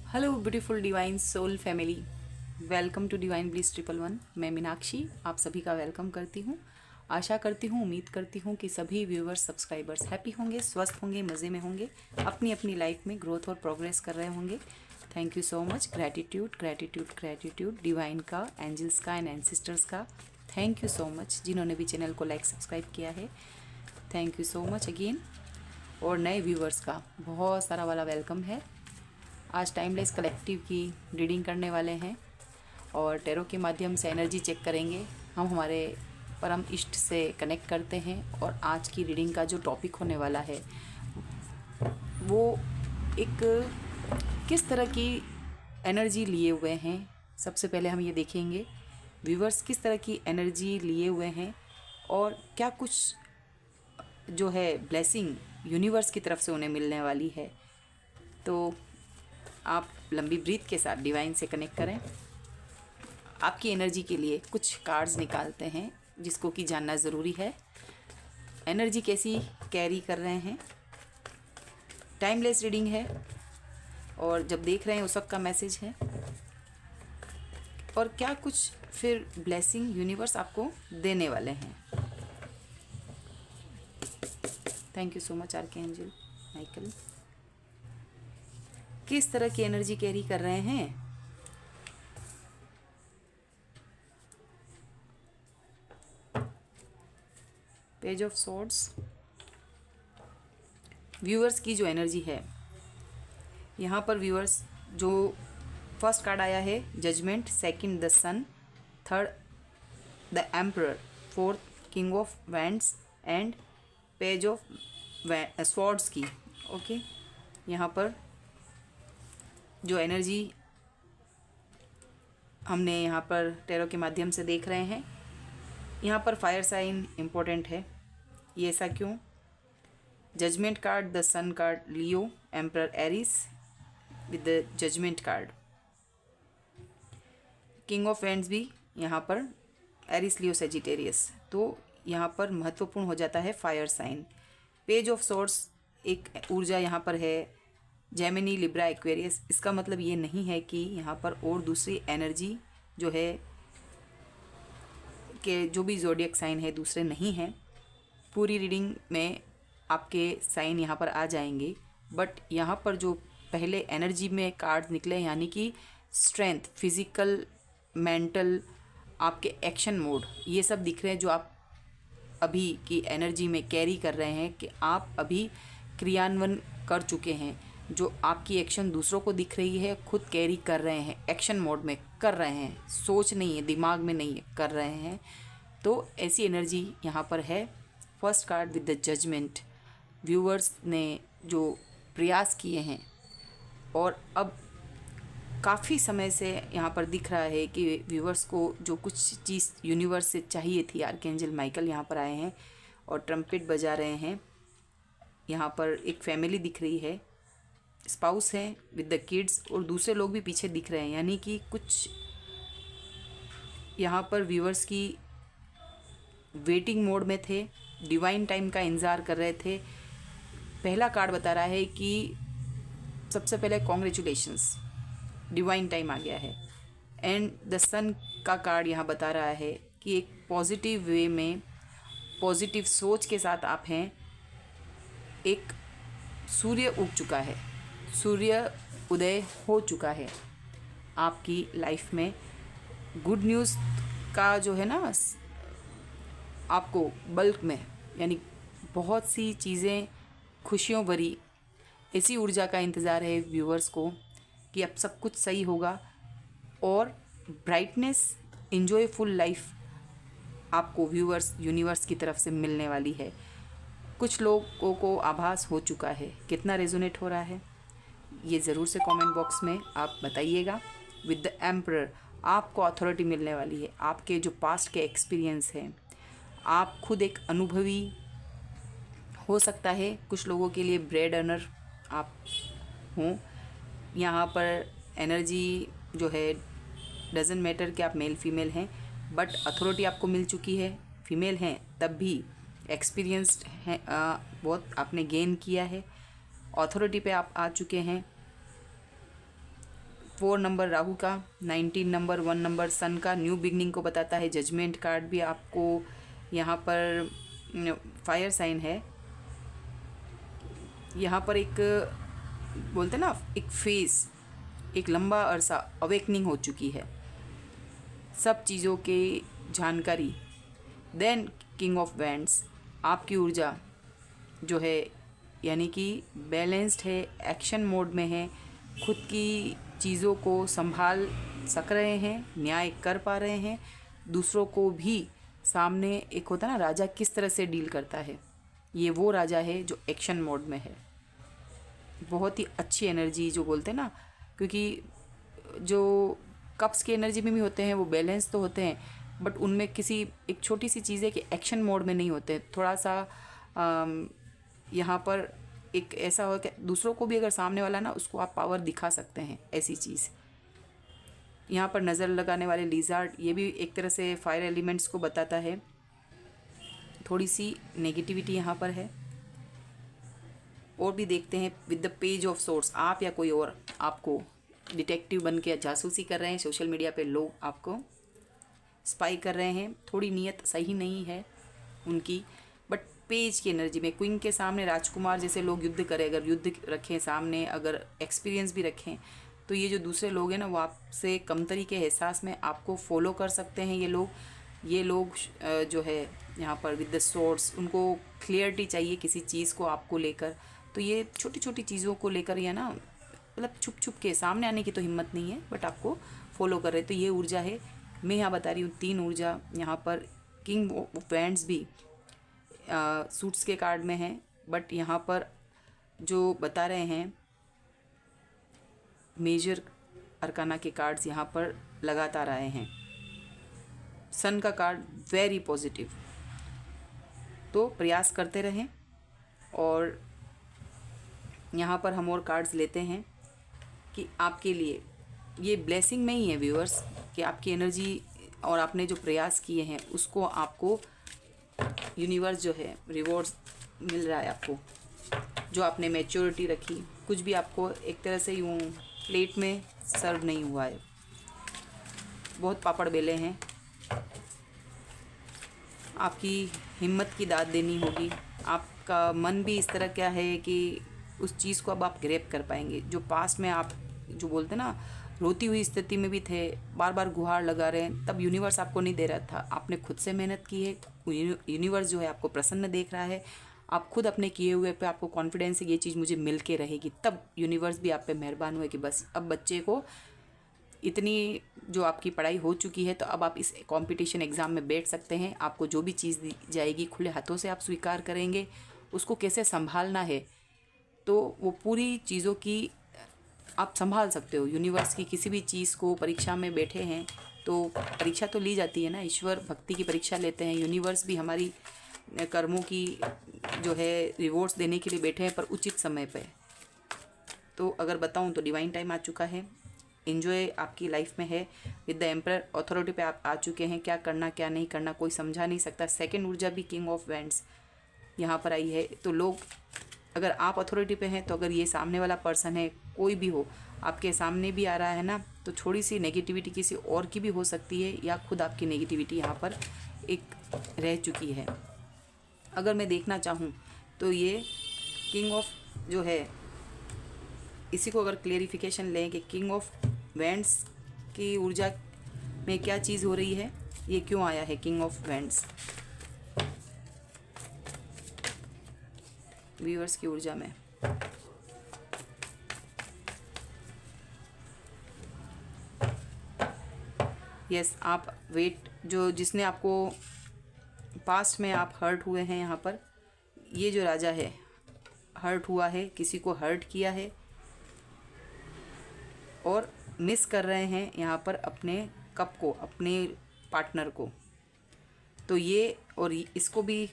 Hello beautiful divine soul family, welcome to divine bliss 111। मैं मीनाक्षी आप सभी का वेलकम करती हूँ। आशा करती हूँ, उम्मीद करती हूँ कि सभी व्यूवर्स सब्सक्राइबर्स हैप्पी होंगे, स्वस्थ होंगे, मज़े में होंगे, अपनी अपनी लाइफ में ग्रोथ और प्रोग्रेस कर रहे होंगे। Thank you so much. Gratitude gratitude gratitude divine का, एंजल्स का एंड एंसिस्टर्स का थैंक यू सो मच। जिन्होंने भी चैनल को लाइक सब्सक्राइब किया है, thank you so much again. और नए व्यूवर्स का बहुत सारा वाला वेलकम है। आज टाइमलेस कलेक्टिव की रीडिंग करने वाले हैं और टैरो के माध्यम से एनर्जी चेक करेंगे। हम हमारे परम इष्ट से कनेक्ट करते हैं और आज की रीडिंग का जो टॉपिक होने वाला है वो एक किस तरह की एनर्जी लिए हुए हैं। सबसे पहले हम ये देखेंगे व्यूवर्स किस तरह की एनर्जी लिए हुए हैं और क्या कुछ जो है ब्लेसिंग यूनिवर्स की तरफ से उन्हें मिलने वाली है। तो आप लंबी ब्रीथ के साथ डिवाइन से कनेक्ट करें। आपकी एनर्जी के लिए कुछ कार्ड्स निकालते हैं जिसको कि जानना ज़रूरी है। एनर्जी कैसी कैरी कर रहे हैं। टाइमलेस रीडिंग है और जब देख रहे हैं उस वक्त का मैसेज है और क्या कुछ फिर ब्लेसिंग यूनिवर्स आपको देने वाले हैं। Thank you so much archangel Michael. किस तरह की एनर्जी कैरी कर रहे हैं। पेज ऑफ सॉर्ड्स, व्यूअर्स की जो एनर्जी है यहाँ पर। व्यूअर्स जो फर्स्ट कार्ड आया है judgment, second the sun, third the emperor, fourth king of wands and page of swords की। ओके, यहाँ पर जो एनर्जी हमने यहाँ पर टैरो के माध्यम से देख रहे हैं, यहाँ पर फायर साइन इम्पोर्टेंट है। ये ऐसा क्यों? Judgment card, the sun card Leo, emperor Aries with the judgment card, king of wands भी यहाँ पर एरिस लियो सेजिटेरियस। तो यहाँ पर महत्वपूर्ण हो जाता है fire sign. Page of swords एक ऊर्जा यहाँ पर है जेमिनी, लिब्रा, एक्वेरियस। इसका मतलब ये नहीं है कि यहाँ पर और दूसरी एनर्जी जो है कि जो भी ज़ोडियक साइन है दूसरे नहीं हैं। पूरी रीडिंग में आपके साइन यहाँ पर आ जाएंगे, बट यहाँ पर जो पहले एनर्जी में कार्ड निकले यानी कि स्ट्रेंथ, फिजिकल, मेंटल, आपके एक्शन मोड, ये सब दिख रहे हैं जो आप अभी की एनर्जी में कैरी कर रहे हैं कि आप अभी क्रियान्वयन कर चुके हैं। जो आपकी एक्शन दूसरों को दिख रही है, खुद कैरी कर रहे हैं, एक्शन मोड में कर रहे हैं, सोच नहीं है, दिमाग में नहीं है, कर रहे हैं। तो ऐसी एनर्जी यहाँ पर है। First card with the judgment, viewers ने जो प्रयास किए हैं और अब काफ़ी समय से यहाँ पर दिख रहा है कि व्यूअर्स को जो कुछ चीज़ यूनिवर्स से चाहिए थी। आर्कएंजल माइकल यहाँ पर आए हैं और ट्रम्पेट बजा रहे हैं। यहाँ पर एक फैमिली दिख रही है, स्पाउस है विद द किड्स और दूसरे लोग भी पीछे दिख रहे हैं। यानी कि कुछ यहाँ पर व्यूअर्स की वेटिंग मोड में थे, डिवाइन टाइम का इंतज़ार कर रहे थे। पहला कार्ड बता रहा है कि सबसे पहले कॉन्ग्रेचुलेशंस, डिवाइन टाइम आ गया है। एंड द सन का कार्ड यहाँ बता रहा है कि एक पॉजिटिव वे में, पॉजिटिव सोच के साथ आप हैं। एक सूर्य उग चुका है, सूर्य उदय हो चुका है आपकी लाइफ में। गुड न्यूज़ का जो है ना आपको बल्क में, यानी बहुत सी चीज़ें खुशियों भरी ऐसी ऊर्जा का इंतज़ार है व्यूअर्स को कि अब सब कुछ सही होगा और ब्राइटनेस, एंजॉयफुल लाइफ आपको व्यूअर्स यूनिवर्स की तरफ से मिलने वाली है। कुछ लोगों को आभास हो चुका है। कितना रेजोनेट हो रहा है ये ज़रूर से कमेंट बॉक्स में आप बताइएगा। विद द एम्परर आपको अथॉरिटी मिलने वाली है। आपके जो पास्ट के एक्सपीरियंस हैं, आप खुद एक अनुभवी हो सकता है। कुछ लोगों के लिए ब्रेड अर्नर आप हों। यहाँ पर एनर्जी जो है डजेंट मैटर कि आप मेल फीमेल हैं, बट अथॉरिटी आपको मिल चुकी है। फीमेल हैं तब भी एक्सपीरियंस्ड हैं, बहुत आपने गेन किया है, अथॉरिटी पे आप आ चुके हैं। 4 नंबर राहु का, 19 नंबर 1 नंबर सन का न्यू बिगनिंग को बताता है। जजमेंट कार्ड भी आपको यहाँ पर फायर साइन है। यहाँ पर एक बोलते हैं ना, एक फेस, एक लंबा अरसा अवेकनिंग हो चुकी है, सब चीज़ों की जानकारी। देन किंग ऑफ वैंड्स, आपकी ऊर्जा जो है यानी कि बैलेंस्ड है, एक्शन मोड में है, खुद की चीज़ों को संभाल सक रहे हैं, न्याय कर पा रहे हैं, दूसरों को भी सामने। एक होता है ना राजा किस तरह से डील करता है, ये वो राजा है जो एक्शन मोड में है। बहुत ही अच्छी एनर्जी जो बोलते हैं ना, क्योंकि जो कप्स की एनर्जी में भी होते हैं वो बैलेंस तो होते हैं, बट उनमें किसी एक छोटी सी चीज़ है कि एक्शन मोड में नहीं होते। थोड़ा सा यहाँ पर एक ऐसा हो कि दूसरों को भी अगर सामने वाला ना, उसको आप पावर दिखा सकते हैं, ऐसी चीज़। यहाँ पर नज़र लगाने वाले लिजार्ड, ये भी एक तरह से फायर एलिमेंट्स को बताता है। थोड़ी सी नेगेटिविटी यहाँ पर है। और भी देखते हैं with the page of source, आप या कोई और आपको डिटेक्टिव बन के जासूसी कर रहे हैं, सोशल मीडिया पे लोग आपको स्पाई कर रहे हैं, थोड़ी नीयत सही नहीं है उनकी। बट पेज की एनर्जी में क्वीन के सामने राजकुमार जैसे लोग युद्ध करें, अगर युद्ध रखें सामने, अगर एक्सपीरियंस भी रखें, तो ये जो दूसरे लोग हैं ना, वो आपसे कमतरी के एहसास में आपको फॉलो कर सकते हैं। ये लोग जो है यहाँ पर विद द सोर्स, उनको क्लियरिटी चाहिए किसी चीज़ को आपको लेकर। तो ये छोटी छोटी चीज़ों को लेकर या ना, मतलब छुप छुप के सामने आने की तो हिम्मत नहीं है, बट आपको फॉलो कर रहे। तो ये ऊर्जा है, मैं यहाँ बता रही हूँ 3 ऊर्जा। यहाँ पर किंग ऑफ वैंड्स भी सूट्स के कार्ड में है, बट यहाँ पर जो बता रहे हैं मेजर अरकाना के कार्ड्स यहाँ पर लगातार आए हैं। सन का कार्ड वेरी पॉजिटिव, तो प्रयास करते रहें। और यहाँ पर हम और कार्ड्स लेते हैं कि आपके लिए ये ब्लेसिंग में ही है व्यूअर्स, कि आपकी एनर्जी और आपने जो प्रयास किए हैं उसको आपको यूनिवर्स जो है रिवॉर्ड्स मिल रहा है आपको। जो आपने मैच्योरिटी रखी, कुछ भी आपको एक तरह से यूँ प्लेट में सर्व नहीं हुआ है, बहुत पापड़ बेले हैं। आपकी हिम्मत की दाद देनी होगी। आपका मन भी इस तरह क्या है कि उस चीज़ को अब आप ग्रैब कर पाएंगे। जो पास्ट में आप जो बोलते ना रोती हुई स्थिति में भी थे, बार बार गुहार लगा रहे हैं, तब यूनिवर्स आपको नहीं दे रहा था, आपने खुद से मेहनत की है। यूनिवर्स जो है आपको प्रसन्न देख रहा है। आप खुद अपने किए हुए पे आपको कॉन्फिडेंस है, ये चीज़ मुझे मिल के रहेगी, तब यूनिवर्स भी आप पे मेहरबान हुए कि बस अब बच्चे को इतनी जो आपकी पढ़ाई हो चुकी है, तो अब आप इस कंपटीशन एग्ज़ाम में बैठ सकते हैं। आपको जो भी चीज़ दी जाएगी खुले हाथों से आप स्वीकार करेंगे। उसको कैसे संभालना है, तो वो पूरी चीज़ों की आप संभाल सकते हो। यूनिवर्स की किसी भी चीज़ को, परीक्षा में बैठे हैं तो परीक्षा तो ली जाती है ना, ईश्वर भक्ति की परीक्षा लेते हैं। यूनिवर्स भी हमारी कर्मों की जो है रिवॉर्ड्स देने के लिए बैठे हैं, पर उचित समय पे। तो अगर बताऊं तो डिवाइन टाइम आ चुका है, एंजॉय आपकी लाइफ में है। विद द एम्परर अथॉरिटी पे आप आ चुके हैं। क्या करना क्या नहीं करना कोई समझा नहीं सकता। सेकंड ऊर्जा भी किंग ऑफ वैंड्स यहाँ पर आई है। तो लोग, अगर आप अथॉरिटी पे हैं, तो अगर ये सामने वाला पर्सन है, कोई भी हो, आपके सामने भी आ रहा है ना, तो थोड़ी सी नेगेटिविटी किसी और की भी हो सकती है, या खुद आपकी नेगेटिविटी यहाँ पर एक रह चुकी है। अगर मैं देखना चाहूँ तो ये किंग ऑफ जो है, इसी को अगर क्लेरिफिकेशन लें कि किंग ऑफ वैंड्स की ऊर्जा में क्या चीज़ हो रही है, ये क्यों आया है किंग ऑफ वैंड्स व्यूअर्स की ऊर्जा में। यस, आप वेट, जो जिसने आपको पास्ट में आप हर्ट हुए हैं, यहाँ पर ये जो राजा है हर्ट हुआ है, किसी को हर्ट किया है और मिस कर रहे हैं यहाँ पर अपने कप को, अपने पार्टनर को। तो ये और इसको भी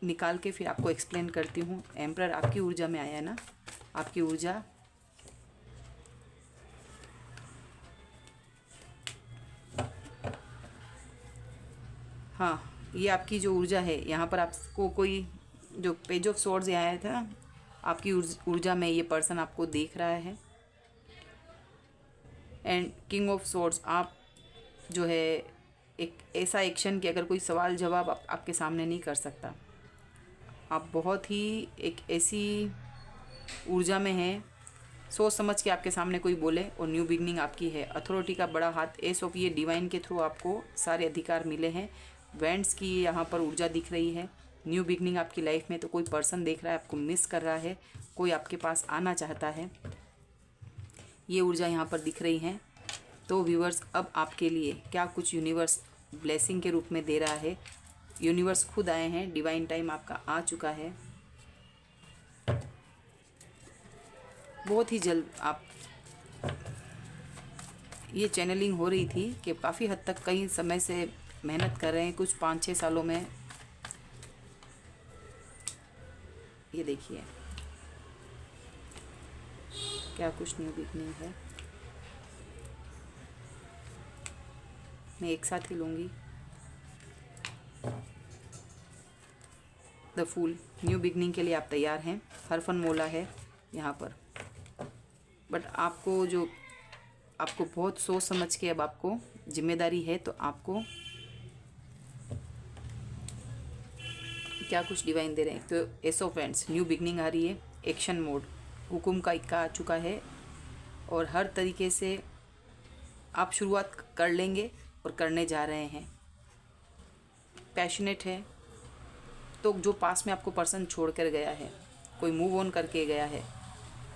निकाल के फिर आपको एक्सप्लेन करती हूँ। एम्परर आपकी ऊर्जा में आया ना, आपकी ऊर्जा हाँ, ये आपकी जो ऊर्जा है, यहाँ पर आपको कोई जो पेज ऑफ स्वॉर्ड्स आया था आपकी ऊर्जा में ये पर्सन आपको देख रहा है। एंड किंग ऑफ सोर्ड्स, आप जो है एक ऐसा एक्शन कि अगर कोई सवाल जवाब आपके सामने नहीं कर सकता, आप बहुत ही एक ऐसी ऊर्जा में हैं, सोच समझ के आपके सामने कोई बोले और न्यू बिगनिंग आपकी है। अथॉरिटी का बड़ा हाथ, एस ऑफ, ये डिवाइन के थ्रू आपको सारे अधिकार मिले हैं। वेंट्स की यहाँ पर ऊर्जा दिख रही है। न्यू बिगनिंग आपकी लाइफ में, तो कोई पर्सन देख रहा है, आपको मिस कर रहा है, कोई आपके पास आना चाहता है, ये ऊर्जा यहाँ पर दिख रही है। तो व्यूअर्स, अब आपके लिए क्या कुछ यूनिवर्स ब्लेसिंग के रूप में दे रहा है, यूनिवर्स खुद आए हैं, डिवाइन टाइम आपका आ चुका है। बहुत ही जल्द आप, ये चैनलिंग हो रही थी कि काफ़ी हद तक कई समय से मेहनत कर रहे हैं, कुछ 5-6 सालों में। ये देखिए क्या कुछ न्यू बिगनिंग है। मैं एक साथ ही लूँगी। द फूल, न्यू बिगनिंग के लिए आप तैयार हैं। हरफन मोला है यहाँ पर, बट आपको बहुत सोच समझ के अब आपको जिम्मेदारी है। तो आपको क्या कुछ डिवाइन दे रहे हैं, तो ace of wands, new beginning आ रही है, एक्शन मोड, हुक्म का इक्का आ चुका है और हर तरीके से आप शुरुआत कर लेंगे और करने जा रहे हैं। पैशनेट है, तो जो पास में आपको पर्सन छोड़ कर गया है, कोई मूव ऑन करके गया है,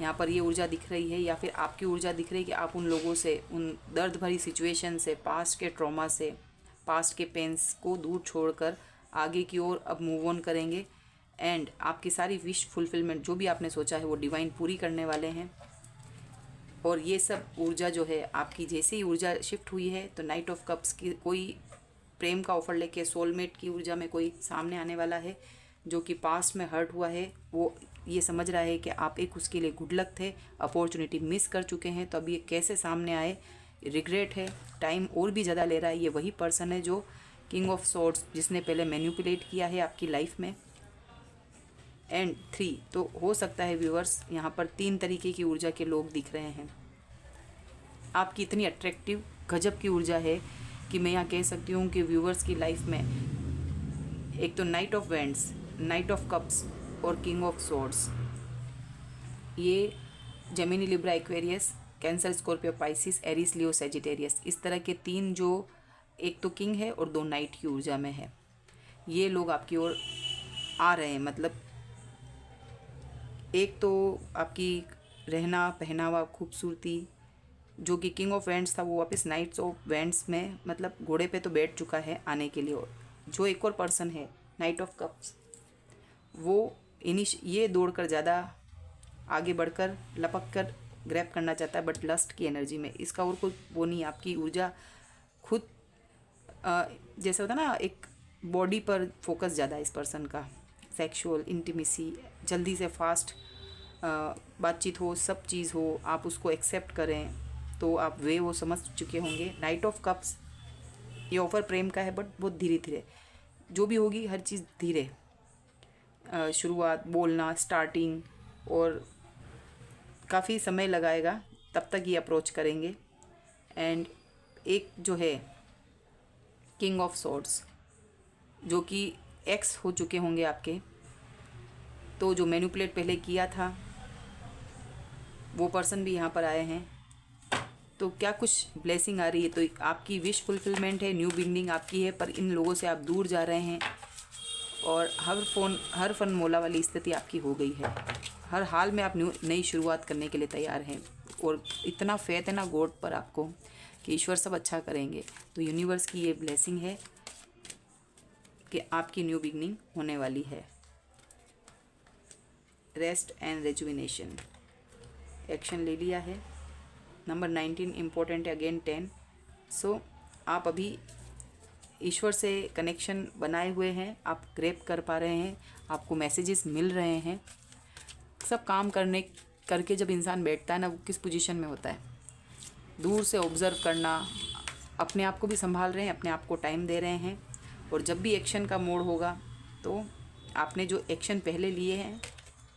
यहाँ पर ये ऊर्जा दिख रही है, या फिर आपकी ऊर्जा दिख रही है कि आप उन लोगों से, उन दर्द भरी सिचुएशन से, पास्ट के ट्रॉमा से, पास्ट के पेन्स को दूर छोड़कर आगे की ओर अब मूव ऑन करेंगे। एंड आपकी सारी विश फुलफिलमेंट, जो भी आपने सोचा है, वो डिवाइन पूरी करने वाले हैं। और ये सब ऊर्जा जो है आपकी, जैसे ही ऊर्जा शिफ्ट हुई है, तो नाइट ऑफ कप्स की कोई प्रेम का ऑफर लेके सोलमेट की ऊर्जा में कोई सामने आने वाला है, जो कि पास्ट में हर्ट हुआ है, वो ये समझ रहा है कि आप एक उसके लिए गुड लक थे, अपॉर्चुनिटी मिस कर चुके हैं, तो अब ये कैसे सामने आए, रिग्रेट है, टाइम और भी ज़्यादा ले रहा है। ये वही पर्सन है जो किंग ऑफ सॉर्ड्स, जिसने पहले मैनिपुलेट किया है आपकी लाइफ में। एंड 3, तो हो सकता है व्यूअर्स, यहाँ पर 3 तरीके की ऊर्जा के लोग दिख रहे हैं। आपकी इतनी अट्रैक्टिव गजब की ऊर्जा है कि मैं यहाँ कह सकती हूँ कि व्यूअर्स की लाइफ में एक तो knight of wands, knight of cups और किंग ऑफ सॉर्ड्स, ये Gemini, Libra, Aquarius, Cancer, Scorpio, Pisces, Aries, Leo, Sagittarius, इस तरह के 3 जो, एक तो किंग है और 2 नाइट की ऊर्जा में है, ये लोग आपकी ओर आ रहे हैं। मतलब एक तो आपकी रहना, पहनावा, खूबसूरती, जो कि किंग ऑफ वैंड्स था, वो वापस नाइट्स ऑफ वैंड्स में, मतलब घोड़े पे तो बैठ चुका है आने के लिए। और जो एक और पर्सन है नाइट ऑफ कप्स, वो ये दौड़कर ज़्यादा आगे बढ़कर लपक कर ग्रैब करना चाहता है, बट लस्ट की एनर्जी में। इसका और कोई वो नहीं, आपकी ऊर्जा खुद जैसे होता है ना, एक बॉडी पर फोकस ज़्यादा है इस पर्सन का, सेक्सुअल इंटीमेसी, जल्दी से फास्ट बातचीत हो, सब चीज़ हो, आप उसको एक्सेप्ट करें, तो आप वो समझ चुके होंगे। नाइट ऑफ कप्स, ये ऑफर प्रेम का है, बट बहुत धीरे धीरे जो भी होगी, हर चीज़ धीरे, शुरुआत, बोलना, स्टार्टिंग, और काफ़ी समय लगाएगा, तब तक ये अप्रोच करेंगे। एंड एक जो है किंग ऑफ सॉर्ड्स, जो कि एक्स हो चुके होंगे आपके, तो जो मैनिपुलेट पहले किया था, वो पर्सन भी यहाँ पर आए हैं। तो क्या कुछ ब्लेसिंग आ रही है, तो आपकी विश फुलफिलमेंट है, न्यू बिगनिंग आपकी है, पर इन लोगों से आप दूर जा रहे हैं और हर फन मोला वाली स्थिति आपकी हो गई है। हर हाल में आप नई शुरुआत करने के लिए तैयार हैं और इतना फेथ है ना गॉड पर आपको कि ईश्वर सब अच्छा करेंगे। तो यूनिवर्स की ये ब्लेसिंग है कि आपकी न्यू बिगनिंग होने वाली है। रेस्ट एंड रेजुविनेशन, एक्शन ले लिया है। नंबर 19 इम्पोर्टेंट है, अगेन 10। सो आप अभी ईश्वर से कनेक्शन बनाए हुए हैं, आप ग्रैब कर पा रहे हैं, आपको मैसेजेस मिल रहे हैं। सब काम करके जब इंसान बैठता है ना, वो किस पोजीशन में होता है, दूर से ऑब्ज़र्व करना, अपने आप को भी संभाल रहे हैं, अपने आप को टाइम दे रहे हैं। और जब भी एक्शन का मोड होगा, तो आपने जो एक्शन पहले लिए हैं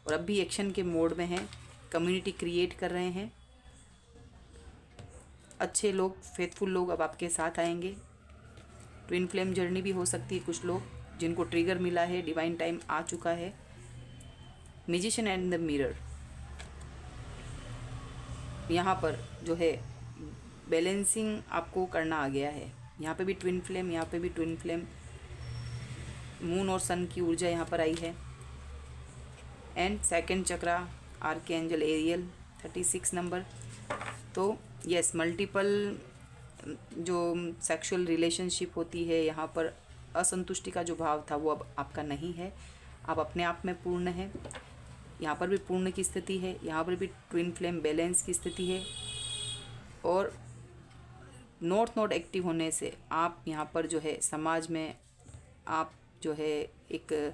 और अब भी एक्शन के मोड में हैं, कम्युनिटी क्रिएट कर रहे हैं, अच्छे लोग, फेथफुल लोग अब आपके साथ आएंगे। ट्विन फ्लेम जर्नी भी हो सकती है, कुछ लोग जिनको ट्रिगर मिला है, डिवाइन टाइम आ चुका है। मैजिशियन एंड द मिरर, यहाँ पर जो है बैलेंसिंग आपको करना आ गया है। यहाँ पे भी ट्विन फ्लेम, यहाँ पे भी ट्विन फ्लेम, मून और सन की ऊर्जा यहाँ पर आई है। And second chakra archangel Ariel 36 नंबर। तो यस, मल्टीपल जो सेक्सुअल रिलेशनशिप होती है, यहाँ पर असंतुष्टि का जो भाव था वो अब आपका नहीं है। आप अपने आप में पूर्ण है। यहाँ पर भी पूर्ण की स्थिति है, यहाँ पर भी ट्विन फ्लेम बैलेंस की स्थिति है। और नॉर्थ नोड एक्टिव होने से आप यहाँ पर जो है समाज में आप जो है एक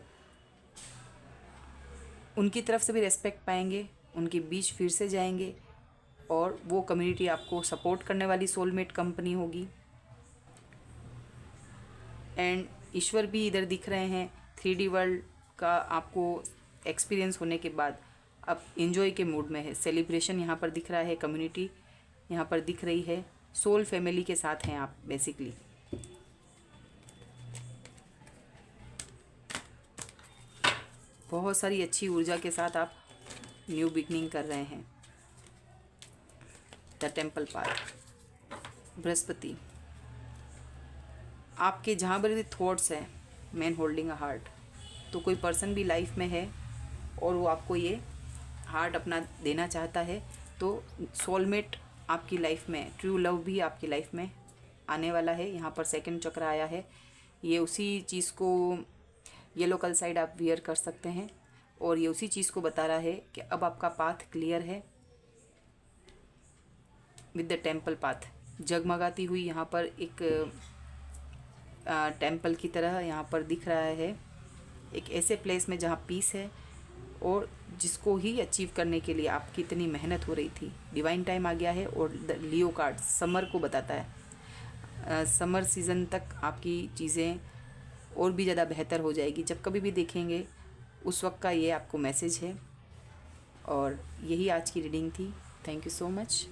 उनकी तरफ से भी रेस्पेक्ट पाएंगे, उनके बीच फिर से जाएंगे और वो कम्युनिटी आपको सपोर्ट करने वाली सोलमेट कंपनी होगी। एंड ईश्वर भी इधर दिख रहे हैं। 3D वर्ल्ड का आपको एक्सपीरियंस होने के बाद अब एंजॉय के मूड में है। सेलिब्रेशन यहाँ पर दिख रहा है, कम्युनिटी यहाँ पर दिख रही है, सोल फैमिली के साथ हैं आप बेसिकली। बहुत सारी अच्छी ऊर्जा के साथ आप न्यू बिगनिंग कर रहे हैं। द टेम्पल पाथ, बृहस्पति, आपके जहाँ पर भी थॉट्स हैं, मैन होल्डिंग अ हार्ट, तो कोई पर्सन भी लाइफ में है और वो आपको ये हार्ट अपना देना चाहता है, तो सोलमेट आपकी लाइफ में, ट्रू लव भी आपकी लाइफ में आने वाला है। यहाँ पर सेकंड चक्र आया है, ये उसी चीज़ को येलो कलर साइड आप वियर कर सकते हैं और ये उसी चीज़ को बता रहा है कि अब आपका पाथ क्लियर है। विद द टेम्पल पाथ, जगमगाती हुई यहाँ पर एक टेम्पल की तरह यहाँ पर दिख रहा है, एक ऐसे प्लेस में जहाँ पीस है और जिसको ही अचीव करने के लिए आपकी इतनी मेहनत हो रही थी। डिवाइन टाइम आ गया है और द लियो कार्ड समर को बताता है। समर सीज़न तक आपकी चीज़ें और भी ज़्यादा बेहतर हो जाएगी। जब कभी भी देखेंगे उस वक्त का ये आपको मैसेज है। और यही आज की रीडिंग थी। Thank you so much.